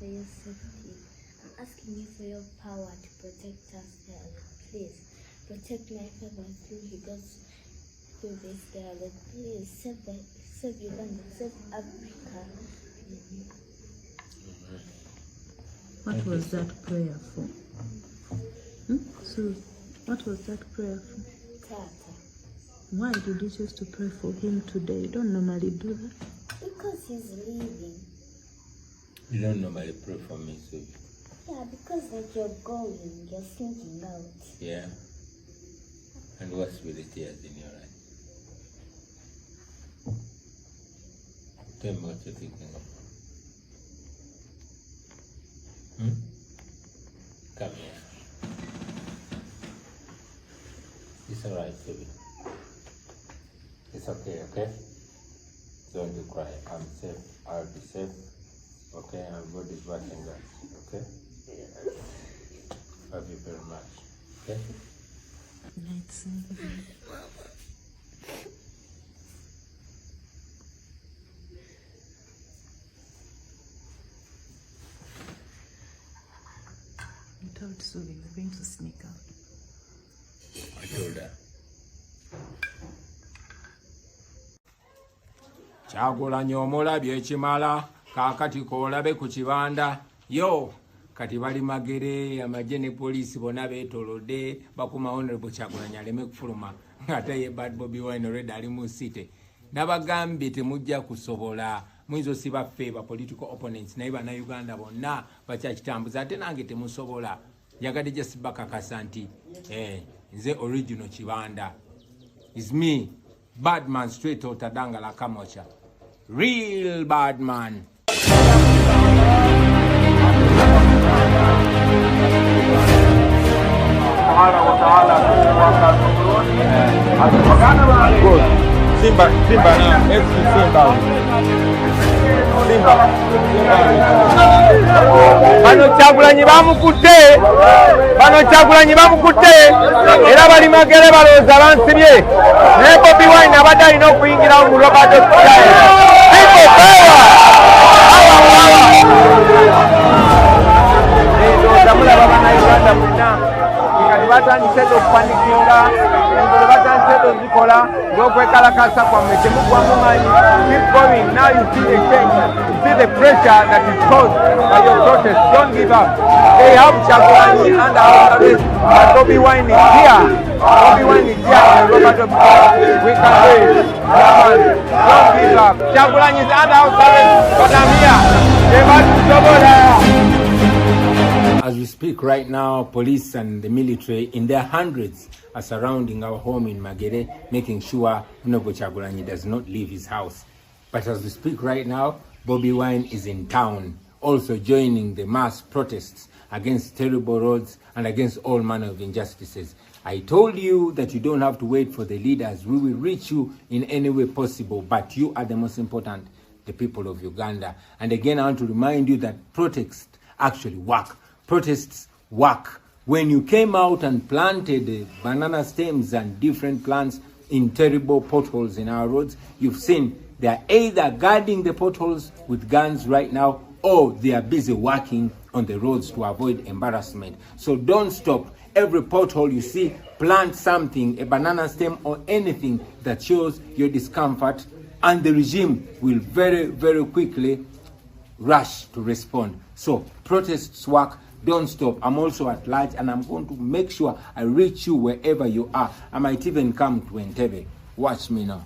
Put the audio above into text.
for your safety. I'm asking you for your power to protect us, God. Please protect my father through he goes through this, God. Please save Uganda, save Africa. What was that prayer for? So, what was that prayer for? Tata. Why did you choose to pray for him today? You don't normally do that. Because he's leaving. You don't normally pray for me, so. Yeah, because like you're going, you're sinking out. Yeah. And what's with the tears in your eyes? Tell me what you're thinking of. Come here. It's alright, baby. It's okay, okay? Don't you cry. I'm safe. I'll be safe. Okay? And God is watching us. Okay? Love you very much. Okay? Night, You told Suubi you were going to sneak out. I told her. Kyagulanyi omulabye ekimala kaakati koolabe ku kibanda yo kati bali magere amagye ne poliisi bonna beetolodde bakuma Honorable Kyagulanyi aleme kufuluma ng'ate ye bad Bobi Wine already ali mu site nabagambye temujja kusobola muyinza osiba ffe ba political opponents naye bannayuganda bonna bakyakitambuza ate nange temusobola yagadde gye sibakakasa nti nze original kibanda is me bad man straight out Dangala Kamocha real bad man. Good. Simba now. Simba. Bano Kyagulanyi bamukutte era bali magere balowooza bansibye naye Bobi Wine abadde alina okuyingira mu Robert ndowooza mulaba bannayuganda mwenna kati batandise okupanikinga engolo batandise ozikola ng'okwekalakasa kwammwe temugwamu maanyi. Keep going. Now you see the change. You see the pressure that is caused by your protest. Don't give up. They have Kyagulanyi under our arrest, but Bobi Wine is here. Bobi Wine is here and Robert we can do it. Don't give up. Kyagulanyi is under our arrest, but I'm here. As we speak right now, police and the military in their hundreds are surrounding our home in Magere, making sure Honorable Kyagulanyi does not leave his house. But as we speak right now, Bobi Wine is in town, also joining the mass protests against terrible roads and against all manner of injustices. I told you that you don't have to wait for the leaders. We will reach you in any way possible, but you are the most important, the people of Uganda. And again, I want to remind you that protests actually work. Protests work. When you came out and planted banana stems and different plants in terrible potholes in our roads, you've seen they are either guarding the potholes with guns right now, or they are busy working on the roads to avoid embarrassment. So don't stop. Every pothole you see, plant something, a banana stem or anything that shows your discomfort, and the regime will very, very quickly rush to respond. So protests work. Don't stop. I'm also at large and I'm going to make sure I reach you wherever you are. I might even come to Entebbe. Watch me now.